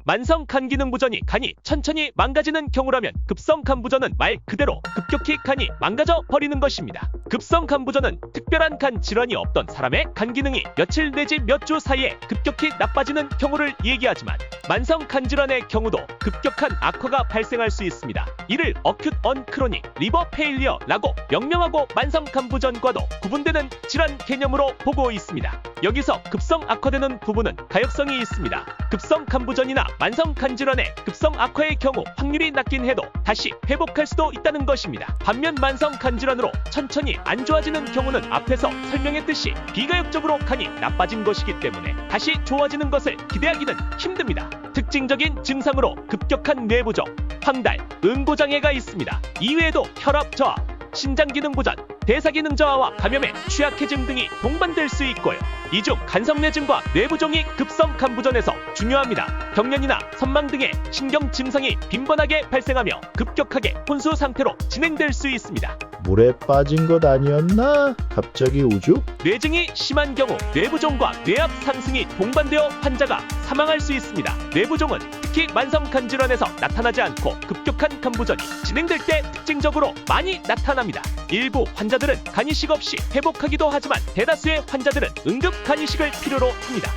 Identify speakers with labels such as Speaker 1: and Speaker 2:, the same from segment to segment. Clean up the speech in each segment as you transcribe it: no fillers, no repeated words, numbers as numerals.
Speaker 1: 만성 간 기능 부전이 간이 천천히 망가지는 경우라면 급성 간 부전은 말 그대로 급격히 간이 망가져 버리는 것입니다. 급성 간 부전은 특별한 간 질환이 없던 사람의 간 기능이 며칠 내지 몇 주 사이에 급격히 나빠지는 경우를 얘기하지만 만성 간 질환의 경우도 급격한 악화가 발생할 수 있습니다. 이를 어큐트 언 크로닉 리버 페일리어라고 명명하고 만성 간 부전과도 구분되는 질환 개념으로 보고 있습니다. 여기서 급성 악화되는 부분은 가역성이 있습니다. 급성 간 부전이나 만성 간 질환의 급성 악화의 경우 확률이 낮긴 해도 다시 회복할 수도 있다는 것입니다. 반면 만성 간 질환으로 천천히 안 좋아지는 경우는 앞에서 설명했듯이 비가역적으로 간이 나빠진 것이기 때문에 다시 좋아지는 것을 기대하기는 힘듭니다. 특징적인 증상으로 급격한 뇌부종, 황달, 응고장애가 있습니다. 이외에도 혈압 저하, 신장기능 부전, 대사기능 저하와 감염에 취약해짐 등이 동반될 수 있고요. 이 중 간성뇌증과 뇌부종이 급성 간 부전에서 중요합니다. 경련이나 선망 등의 신경 증상이 빈번하게 발생하며 급격하게 혼수 상태로 진행될 수 있습니다.
Speaker 2: 물에 빠진 것 아니었나? 갑자기 우주?
Speaker 1: 뇌증이 심한 경우 뇌부종과 뇌압 상승이 동반되어 환자가 사망할 수 있습니다. 뇌부종은 특히 만성 간 질환에서 나타나지 않고 급격한 간 부전이 진행될 때 특징적으로 많이 나타납니다. 일부 환자들은 간이식 없이 회복하기도 하지만 대다수의 환자들은 응급 간이식을 필요로 합니다.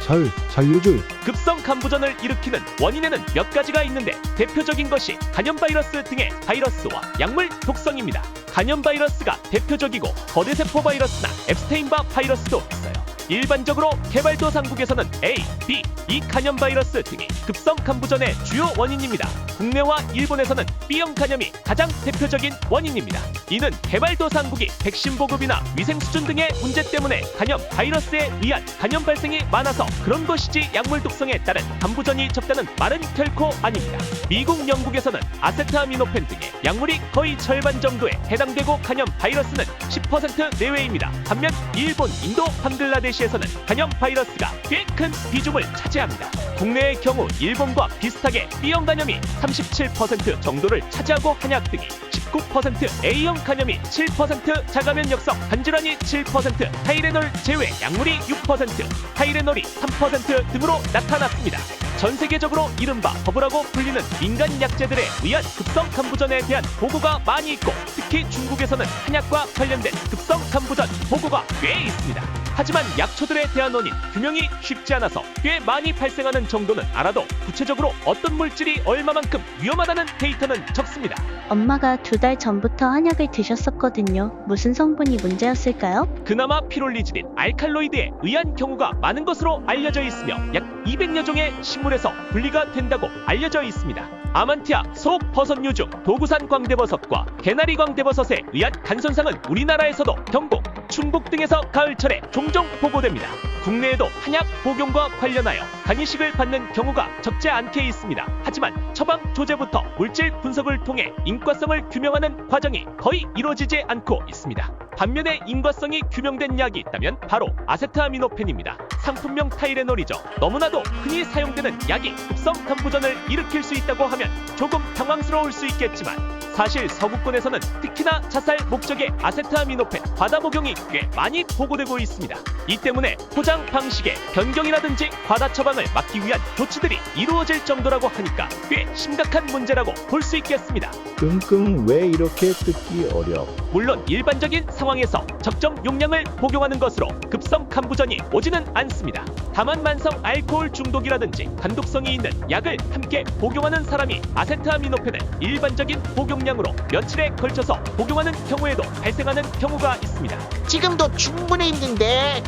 Speaker 2: 살려줘.
Speaker 1: 급성 간 부전을 일으키는 원인에는 몇 가지가 있는데 대표적인 것이 간염 바이러스 등의 바이러스와 약물 독성입니다. 간염 바이러스가 대표적이고 거대세포 바이러스나 앱스테인바 바이러스도 있어요. 일반적으로 개발도상국에서는 A, B, E 간염 바이러스 등이 급성 간 부전의 주요 원인입니다. 국내와 일본에서는 B형 간염이 가장 대표적인 원인입니다. 이는 개발도상국이 백신 보급이나 위생 수준 등의 문제 때문에 간염 바이러스에 의한 간염 발생이 많아서 그런 것이지 약물 독성에 따른 간 부전이 적다는 말은 결코 아닙니다. 미국, 영국에서는 아세트아미노펜 등의 약물이 거의 절반 정도에 해당되고 간염 바이러스는 10% 내외입니다. 반면 일본, 인도, 방글라데시에서는 간염 바이러스가 꽤 큰 비중을 차지합니다. 국내의 경우 일본과 비슷하게 B형 간염이 37% 정도를 차지하고 한약 등이 19%, A형 간염이 7%, 자가면역성 간질환이 7%, 타이레놀 제외 약물이 6%, 타이레놀이 3% 등으로 나타났습니다. 전 세계적으로 이른바 버블이라고 불리는 민간 약제들에 의한 급성 간 부전에 대한 보고가 많이 있고 특히 중국에서는 한약과 관련된 급성 간 부전 보고가 꽤 있습니다. 하지만 약초들에 대한 원인 규명이 쉽지 않아서 꽤 많이 발생하는 정도는 알아도 구체적으로 어떤 물질이 얼마만큼 위험하다는 데이터는 적습니다.
Speaker 3: 엄마가 2달 전부터 한약을 드셨었거든요. 무슨 성분이 문제였을까요?
Speaker 1: 그나마 피롤리지딘, 알칼로이드에 의한 경우가 많은 것으로 알려져 있으며 약 200여 종의 식물에서 분리가 된다고 알려져 있습니다. 아만티아, 속 버섯류 중 도구산 광대버섯과 개나리 광대버섯에 의한 간손상은 우리나라에서도 경북, 충북 등에서 가을철에 종종 보고됩니다. 국내에도 한약 복용과 관련하여 간이식을 받는 경우가 적지 않게 있습니다. 하지만 처방 조제부터 물질 분석을 통해 인과성을 규명하는 과정이 거의 이루어지지 않고 있습니다. 반면에 인과성이 규명된 약이 있다면 바로 아세트아미노펜입니다. 상품명 타이레놀이죠. 너무나도 흔히 사용되는 약이 급성 간 부전을 일으킬 수 있다고 하면 조금 당황스러울 수 있겠지만 사실 서구권에서는 특히나 자살 목적의 아세트아미노펜 과다 복용이 꽤 많이 보고되고 있습니다. 이 때문에 포장 방식의 변경이라든지 과다 처방을 막기 위한 조치들이 이루어질 정도라고 하니까 꽤 심각한 문제라고 볼 수 있겠습니다.
Speaker 2: 끙끙 왜 이렇게 뜯기 어려?
Speaker 1: 물론 일반적인 상황에서 적정 용량을 복용하는 것으로 급성 간 부전이 오지는 않습니다. 다만 만성 알코올 중독이라든지 간독성이 있는 약을 함께 복용하는 사람이 아세트아미노펜을 일반적인 복용량으로 며칠에 걸쳐서 복용하는 경우에도 발생하는 경우가 있습니다.
Speaker 4: 지금도 충분히 힘든데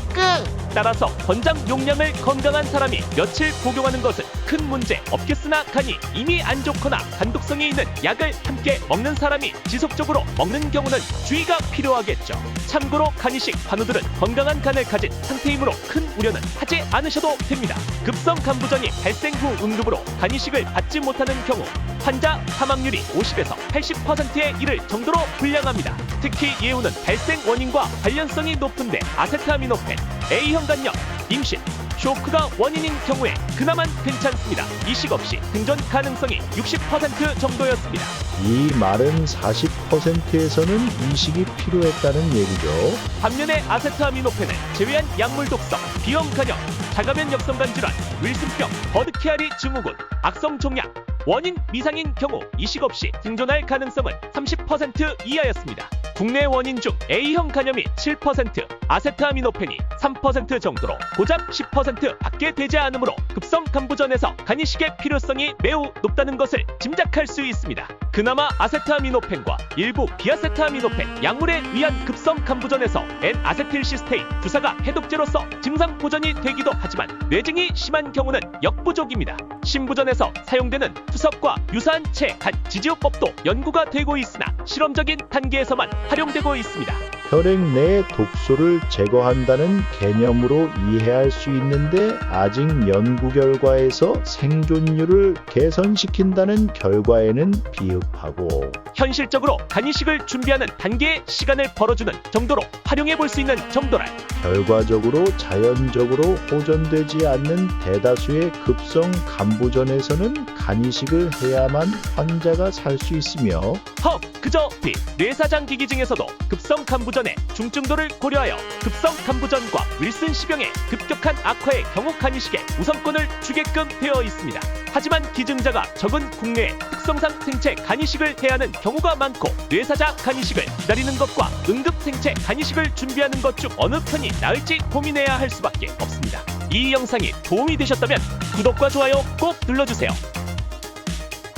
Speaker 1: 따라서 권장 용량을 건강한 사람이 며칠 복용하는 것은 큰 문제 없겠으나 간이 이미 안 좋거나 간독성이 있는 약을 함께 먹는 사람이 지속적으로 먹는 경우는 주의가 필요하겠죠. 참고로 간이식 환우들은 건강한 간을 가진 상태이므로 큰 우려는 하지 않으셔도 됩니다. 급성 간 부전이 발생 후 응급으로 간이식을 받지 못하는 경우 환자 사망률이 50에서 80%에 이를 정도로 불량합니다. 특히 예후는 발생 원인과 관련성이 높은데 아세트아미노펜, A형 간염, 임신, 쇼크가 원인인 경우에 그나마 괜찮습니다. 이식 없이 생존 가능성이 60% 정도였습니다.
Speaker 2: 이 말은 40%에서는 이식이 필요했다는 얘기죠.
Speaker 1: 반면에 아세트아미노펜을 제외한 약물 독성, 비염 간염, 자가면 역성간 질환, 윌슨병, 버드케아리 증후군, 악성 종양, 원인 미상인 경우 이식 없이 생존할 가능성은 30% 이하였습니다. 국내 원인 중 A형 간염이 7%, 아세트아미노펜이 3% 정도로 고작 10% 밖에 되지 않으므로 급성 간부전에서 간이식의 필요성이 매우 높다는 것을 짐작할 수 있습니다. 그나마 아세트아미노펜과 일부 비아세트아미노펜 약물에 의한 급성 간부전에서 N아세틸시스테인 주사가 해독제로서 증상 보전이 되기도 하지만 뇌증이 심한 경우는 역부족입니다. 신부전에서 사용되는 투석과 유사한 체간 지지요법도 연구가 되고 있으나 실험적인 단계에서만 활용되고 있습니다.
Speaker 2: 혈액 내 독소를 제거한다는 개념으로 이해할 수 있는데 아직 연구 결과에서 생존율을 개선시킨다는 결과에는 비읍하고
Speaker 1: 현실적으로 간이식을 준비하는 단계의 시간을 벌어주는 정도로 활용해 볼 수 있는 정도랄.
Speaker 2: 결과적으로 자연적으로 호전되지 않는 대다수의 급성 간부전에서는 간이식을 해야만 환자가 살 수 있으며
Speaker 1: 그저 뇌사장 기기증에서도 급성 간부전의 중증도를 고려하여 급성 간부전과 윌슨시병의 급격한 악화의 경우 간이식에 우선권을 주게끔 되어 있습니다. 하지만 기증자가 적은 국내에 특성상 생체 간이식을 해야 하는 경우가 많고 뇌사자 간이식을 기다리는 것과 응급 생체 간이식을 준비하는 것 중 어느 편이 나을지 고민해야 할 수밖에 없습니다. 이 영상이 도움이 되셨다면 구독과 좋아요 꼭 눌러주세요.